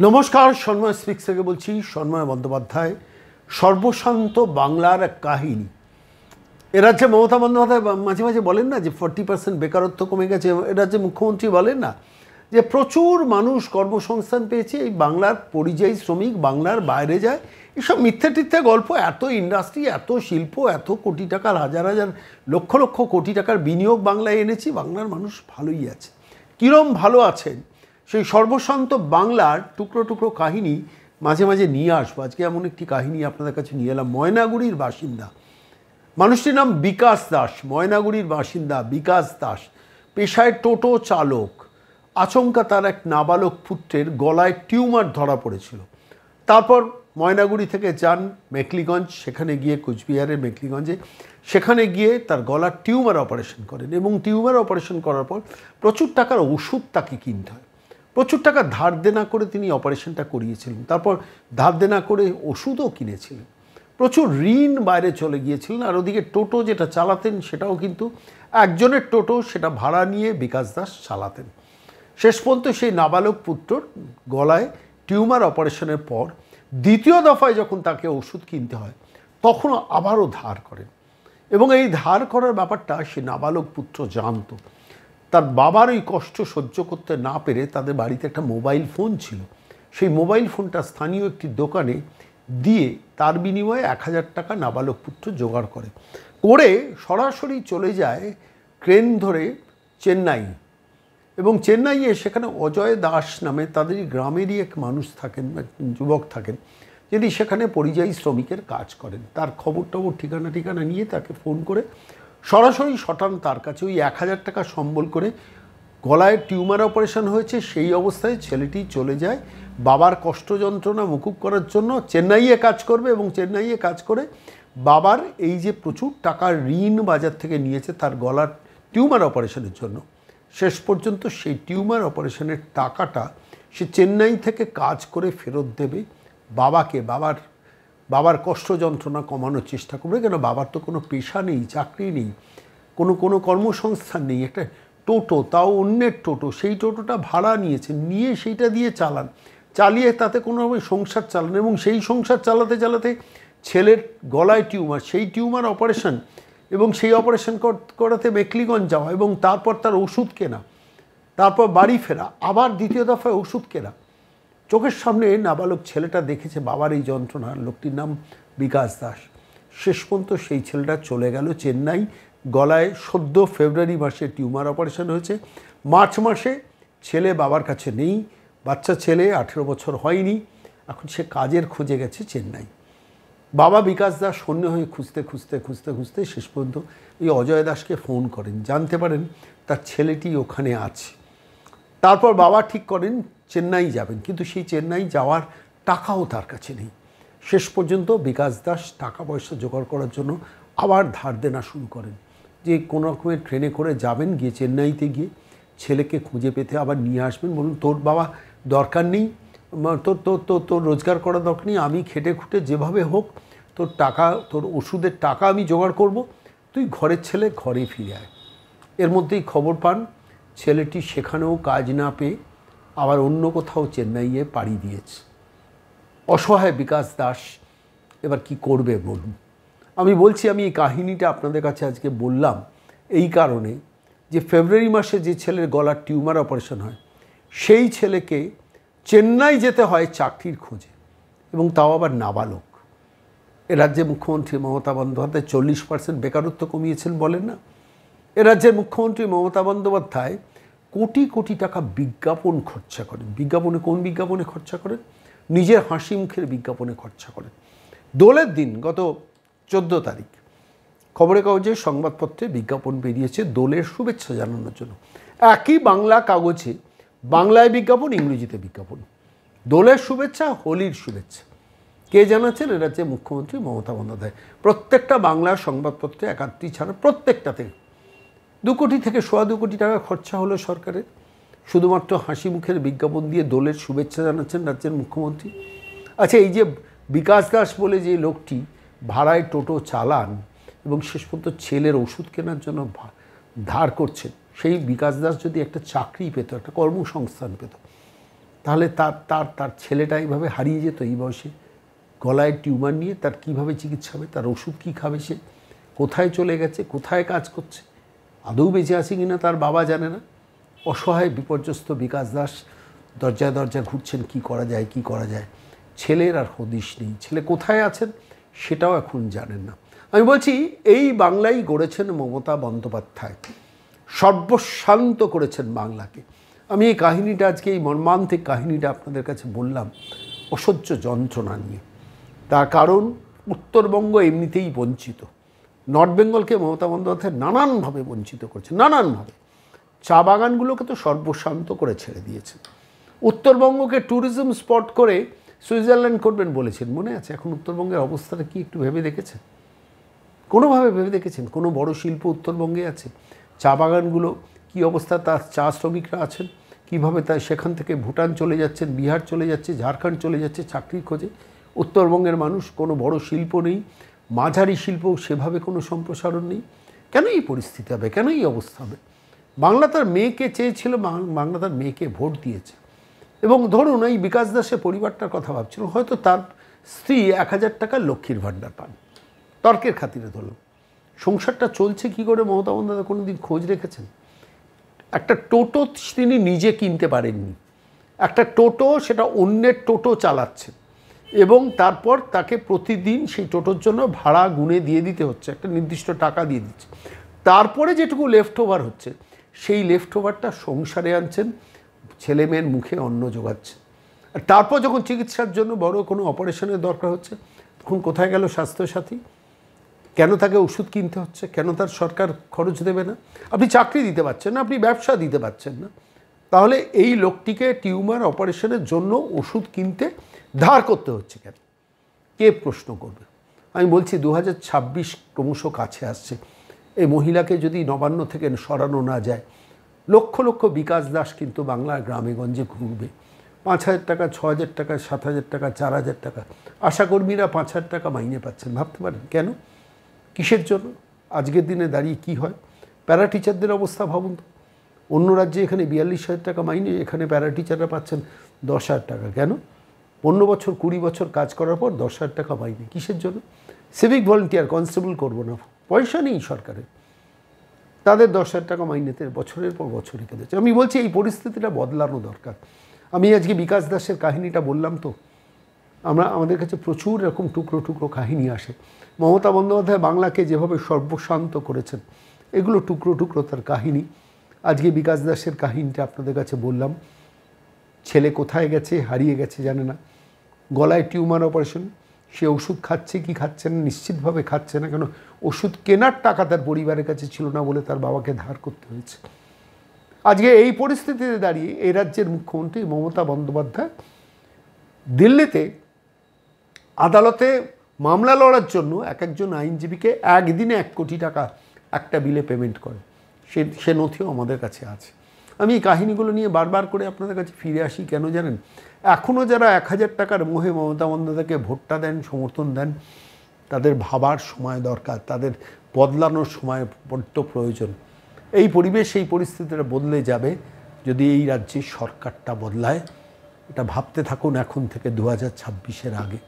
নমস্কার, সন্ময় স্পিক্স থেকে বলছি। সন্ময় বন্দ্যোপাধ্যায়। সর্বশান্ত বাংলার এক কাহিনী। এ রাজ্যে মমতা বন্দ্যোপাধ্যায় মাঝে মাঝে বলেন না যে 40% বেকারত্ব কমে গেছে। এ রাজ্যে মুখ্যমন্ত্রী বলেন না যে প্রচুর মানুষ কর্মসংস্থান পেয়েছে। এই বাংলার পরিযায়ী শ্রমিক বাংলার বাইরে যায়। এসব মিথ্যে টিথ্যে গল্প। এত ইন্ডাস্ট্রি, এত শিল্প, এত কোটি টাকার, হাজার হাজার লক্ষ লক্ষ কোটি টাকার বিনিয়োগ বাংলায় এনেছি। বাংলার মানুষ ভালোই আছে। কীরম ভালো আছেন সেই সর্বশান্ত বাংলার টুকরো টুকরো কাহিনী মাঝে মাঝে নিয়ে আসবো। আজকে এমন একটি কাহিনী আপনাদের কাছে নিয়ে এলাম। ময়নাগুড়ির বাসিন্দা মানুষটির নাম বিকাশ দাস। ময়নাগুড়ির বাসিন্দা বিকাশ দাস, পেশায় টোটো চালক। আচমকা তার এক নাবালক পুত্রের গলায় টিউমার ধরা পড়েছিল। তারপর ময়নাগুড়ি থেকে যান মেখলিগঞ্জ, সেখানে গিয়ে কোচবিহারের মেখলিগঞ্জে, সেখানে গিয়ে তার গলার টিউমার অপারেশন করেন। এবং টিউমার অপারেশন করার পর প্রচুর টাকার ওষুধ তাকে কিনতে হয়। প্রচুর টাকা ধার দেনা করে তিনি অপারেশনটা করিয়েছিলেন। তারপর ধার দেনা করে ওষুধও কিনেছিলেন। প্রচুর ঋণ বাইরে চলে গিয়েছিলেন। আর ওদিকে টোটো যেটা চালাতেন সেটাও কিন্তু একজনের টোটো, সেটা ভাড়া নিয়ে বিকাশ দাস চালাতেন। শেষ পর্যন্ত সেই নাবালক পুত্রর গলায় টিউমার অপারেশনের পর দ্বিতীয় দফায় যখন তাকে ওষুধ কিনতে হয় তখন আবারও ধার করেন। এবং এই ধার করার ব্যাপারটা সে নাবালক পুত্র জানত। তার বাবার ওই কষ্ট সহ্য করতে না পেরে তাদের বাড়িতে একটা মোবাইল ফোন ছিল। সেই মোবাইল ফোনটা স্থানীয় একটি দোকানে দিয়ে তার বিনিময়ে 1000 টাকা নাবালক পুত্র জোগাড় করে সরাসরি চলে যায় ট্রেন ধরে চেন্নাই। এবং চেন্নাইয়ে সেখানে অজয় দাস নামে তাদেরই গ্রামেরই এক মানুষ থাকেন, যুবক থাকেন, যিনি সেখানে পরিযায়ী শ্রমিকের কাজ করেন। তার খবর টবর ঠিকানা নিয়ে তাকে ফোন করে সরাসরি শটান তার কাছে ওই 1000 টাকা সম্বল করে, গলায় টিউমার অপারেশন হয়েছে সেই অবস্থায় ছেলেটি চলে যায় বাবার কষ্ট যন্ত্রণা মুকুব করার জন্য। চেন্নাইয়ে কাজ করবে এবং চেন্নাইয়ে কাজ করে বাবার এই যে প্রচুর টাকার ঋণ বাজার থেকে নিয়েছে তার গলার টিউমার অপারেশনের জন্য, শেষ পর্যন্ত সেই টিউমার অপারেশনের টাকাটা সে চেন্নাই থেকে কাজ করে ফেরত দেবে বাবাকে। বাবার কষ্ট যন্ত্রণা কমানোর চেষ্টা করবে। কেন, বাবার তো কোনো পেশা নেই, চাকরি নেই, কোনো কর্মসংস্থান নেই। একটা টোটো, তাও অন্যের টোটো, সেই টোটোটা ভাড়া নিয়ে সেইটা দিয়ে চালিয়ে তাতে কোনোভাবে সংসার চালান। এবং সেই সংসার চালাতে ছেলের গলায় টিউমার, সেই টিউমার অপারেশন এবং সেই অপারেশন করাতে মেখলিগঞ্জ যাওয়া এবং তারপর তার ওষুধ কেনা, তারপর বাড়ি ফেরা, আবার দ্বিতীয় দফায় ওষুধ কেনা। চোখের সামনে নাবালক ছেলেটা দেখেছে বাবার এই যন্ত্রণা। লোকটির নাম বিকাশ দাস। শেষ পর্যন্ত সেই ছেলেটা চলে গেল চেন্নাই। গলায় সদ্য ফেব্রুয়ারি মাসে টিউমার অপারেশন হয়েছে। মার্চ মাসে ছেলে বাবার কাছে নেই। বাচ্চা ছেলে, 18 বছর হয়নি। এখন সে কাজের খোঁজে গেছে চেন্নাই। বাবা বিকাশ দাস শূন্য হয়ে খুঁজতে শেষ পর্যন্ত এই অজয় দাসকে ফোন করেন। জানতে পারেন তার ছেলেটি ওখানে আছে। তারপর বাবা ঠিক করেন চেন্নাই যাবেন, কিন্তু সেই চেন্নাই যাওয়ার টাকাও তার কাছে নেই। শেষ পর্যন্ত বিকাশ দাস টাকা পয়সা জোগাড় করার জন্য আবার ধার দেনা শুরু করেন, যে কোনো রকমের ট্রেনে করে যাবেন, গিয়ে চেন্নাইতে গিয়ে ছেলেকে খুঁজে পেতে আবার নিয়ে আসবেন। বলুন, তোর বাবা দরকার নেই, তোর রোজগার করার দরকার নেই, আমি খেটে খুঁটে যেভাবে হোক তোর টাকা, তোর ওষুধের টাকা আমি জোগাড় করব, তুই ঘরের ছেলে ঘরে ফিরে আয়। এর মধ্যেই খবর পান ছেলেটি সেখানেও কাজ না পেয়ে আবার অন্য কোথাও চেন্নাইয়ে পাড়ি দিয়েছে। অসহায় বিকাশ দাস এবার কি করবে বলুন। আমি এই কাহিনীটা আপনাদের কাছে আজকে বললাম এই কারণে যে ফেব্রুয়ারি মাসে যে ছেলের গলার টিউমার অপারেশন হয় সেই ছেলেকে চেন্নাই যেতে হয় চাকরির খোঁজে, এবং তাও আবার নাবালক। এ রাজ্যে মুখ্যমন্ত্রী মমতা বন্দ্যোপাধ্যায় 40% বেকারত্ব কমিয়েছেন বলেন না। এ রাজ্যের মুখ্যমন্ত্রী মমতা বন্দ্যোপাধ্যায় কোটি কোটি টাকা বিজ্ঞাপন খরচা করেন। কোন বিজ্ঞাপনে খরচা করেন? নিজের হাসি মুখের বিজ্ঞাপনে খরচা করেন। দোলের দিন গত 14 তারিখ খবরের কাগজে, সংবাদপত্রে বিজ্ঞাপন বেরিয়েছে দোলের শুভেচ্ছা জানানোর জন্য। একই বাংলা কাগজে বাংলায় বিজ্ঞাপন, ইংরেজিতে বিজ্ঞাপন। দোলের শুভেচ্ছা, হোলির শুভেচ্ছা কে জানাচ্ছেন? এ রাজ্যে মুখ্যমন্ত্রী মমতা বন্দ্যোপাধ্যায়। প্রত্যেকটা বাংলার সংবাদপত্রে, একাত্তি ছাড়া প্রত্যেকটাতে 2 কোটি থেকে 2.25 কোটি টাকা খরচা হলো সরকারের, শুধুমাত্র হাসি মুখের বিজ্ঞাপন দিয়ে দোলের শুভেচ্ছা জানাচ্ছেন রাজ্যের মুখ্যমন্ত্রী। আচ্ছা, এই যে বিকাশ দাস বলে যে লোকটি ভাড়ায় টোটো চালান এবং শেষ পর্যন্ত ছেলের ওষুধ কেনার জন্য ধার করছেন, সেই বিকাশ দাস যদি একটা চাকরি পেত, একটা কর্মসংস্থান পেত, তাহলে তার তার তার ছেলেটা এইভাবে হারিয়ে যেত এই বয়সে, গলায় টিউমার নিয়ে। তার কিভাবে চিকিৎসা হবে, তার ওষুধ কী খাবে, সে কোথায় চলে গেছে, কোথায় কাজ করছে, আদৌ বেঁচে আছে কি না তার বাবা জানে না। অসহায় বিপর্যস্ত বিকাশ দাস দরজায় দরজা ঘুরছেন, কি করা যায় কি করা যায়। ছেলের আর হদিশ নেই, ছেলে কোথায় আছেন সেটাও এখন জানেন না। আমি বলছি এই বাংলাই গড়েছেন মমতা বন্দ্যোপাধ্যায়, সর্বশান্ত করেছেন বাংলাকে। আমি এই কাহিনীটা আজকে, এই মর্মান্তিক কাহিনীটা আপনাদের কাছে বললাম অসহ্য যন্ত্রণা নিয়ে। তার কারণ উত্তরবঙ্গ এমনিতেই বঞ্চিত, নর্থ বেঙ্গলকে মমতা বন্দ্যোপাধ্যায় নানানভাবে বঞ্চিত করছে, নানানভাবে। চা বাগানগুলোকে তো সর্বশান্ত করে ছেড়ে দিয়েছে। উত্তরবঙ্গকে ট্যুরিজম স্পট করে সুইজারল্যান্ড করবেন বলেছেন, মনে আছে? এখন উত্তরবঙ্গের অবস্থাটা কি একটু ভেবে দেখেছেন? কোনোভাবে ভেবে দেখেছেন কোনো বড় শিল্প উত্তরবঙ্গে আছে? চা বাগানগুলো কী অবস্থা, তার চা শ্রমিকরা আছেন কীভাবে, তাই সেখান থেকে ভুটান চলে যাচ্ছেন, বিহার চলে যাচ্ছে, ঝাড়খণ্ড চলে যাচ্ছে চাকরির খোঁজে। উত্তরবঙ্গের মানুষ, কোনো বড় শিল্প নেই, মাঝারি শিল্প সেভাবে কোনো সম্প্রসারণ নেই। কেন এই পরিস্থিতি হবে, কেন এই অবস্থা হবে? বাংলা তার মেয়েকে চেয়েছিল, বাংলা তার মেয়েকে ভোট দিয়েছে। এবং ধরুন এই বিকাশ দাসের পরিবারটার কথা ভাবছিল, হয়তো তার স্ত্রী 1000 টাকা লক্ষ্মীর ভাণ্ডার পান, তর্কের খাতিরে ধরুন। সংসারটা চলছে কি করে মমতা বন্দ্যোপাধ্যায় কোনো দিন খোঁজ রেখেছেন? একটা টোটো তিনি নিজে কিনতে পারেননি, একটা টোটো সেটা অন্যের টোটো চালাচ্ছেন, এবং তারপর তাকে প্রতিদিন সেই টোটোর জন্য ভাড়া গুনে দিয়ে দিতে হচ্ছে, একটা নির্দিষ্ট টাকা দিয়ে দিচ্ছে। তারপরে যেটুকু লেফট ওভার হচ্ছে সেই লেফট ওভারটা সংসারে আনছেন, ছেলে মেয়ের মুখে অন্ন জোগাচ্ছেন। আর তারপর যখন চিকিৎসার জন্য বড় কোনো অপারেশনের দরকার হচ্ছে, তখন কোথায় গেল স্বাস্থ্যসাথী? কেন তাকে ওষুধ কিনতে হচ্ছে? কেন তার সরকার খরচ দেবে না? আপনি চাকরি দিতে পারছেন না, আপনি ব্যবসা দিতে পারছেন না, তাহলে এই লোকটিকে টিউমার অপারেশনের জন্য ওষুধ কিনতে ধার করতে হচ্ছে কেন? কে প্রশ্ন করবে? আমি বলছি 2026 ক্রমশ কাছে আসছে। এই মহিলাকে যদি নবান্ন থেকে সরানো না যায়, লক্ষ লক্ষ বিকাশ দাস কিন্তু বাংলার গ্রামে গঞ্জে ঘুরবে। 5000 টাকা, 6000 টাকা, 7000 টাকা, 4000 টাকা, আশাকর্মীরা 5000 টাকা মাইনে পাচ্ছেন। ভাবতে পারেন কেন, কিসের জন্য? আজকের দিনে দাঁড়িয়ে কি হয়? প্যারা টিচারদের অবস্থা ভাবুন তো। অন্য রাজ্যে এখানে 42,000 টাকা মাইনে, এখানে প্যারা টিচাররা পাচ্ছেন 10,000 টাকা। কেন? 15 বছর 20 বছর কাজ করার পর 10,000 টাকা মাইনে, কিসের জন্য? সিভিক ভলেন্টিয়ার, কনস্টেবল করবো না, পয়সা নেই সরকারের, তাদের 10,000 টাকা মাইনেতে বছরের পর বছর রেখে দিচ্ছে। আমি বলছি এই পরিস্থিতিটা বদলানো দরকার। আমি আজকে বিকাশ দাসের কাহিনীটা বললাম তো, আমাদের কাছে প্রচুর এরকম টুকরো টুকরো কাহিনী আসে। মমতা বন্দ্যোপাধ্যায় বাংলাকে যেভাবে সর্বশান্ত করেছেন, এগুলো টুকরো টুকরো তার কাহিনী। আজকে বিকাশ দাসের কাহিনীটা আপনাদের কাছে বললাম। ছেলে কোথায় গেছে, হারিয়ে গেছে জানে না, গলায় টিউমার অপারেশন, সে ওষুধ খাচ্ছে কি খাচ্ছে না, নিশ্চিতভাবে খাচ্ছে না, কেন ওষুধ কেনার টাকা তার পরিবারের কাছে ছিল না বলে তার বাবাকে ধার করতে হয়েছে। আজকে এই পরিস্থিতিতে দাঁড়িয়ে এই রাজ্যের মুখ্যমন্ত্রী মমতা বন্দ্যোপাধ্যায় দিল্লিতে আদালতে মামলা লড়ার জন্য একজন আইনজীবীকে একদিনে 1 কোটি টাকা একটা বিলে পেমেন্ট করে, সে নথিও আমাদের কাছে আছে। আমি এই কাহিনীগুলো নিয়ে বারবার করে আপনাদের কাছে ফিরে আসি কেন জানেন? এখনও যারা 1000 টাকার মোহে মমতা বন্দ্যোপাধ্যায়কে ভোটটা দেন, সমর্থন দেন, তাদের ভাবার সময় দরকার, তাদের বদলানোর সময় বড্ড প্রয়োজন। এই পরিবেশ, এই পরিস্থিতিটা বদলে যাবে যদি এই রাজ্যে সরকারটা বদলায়। এটা ভাবতে থাকুন এখন থেকে 2026-এর আগে।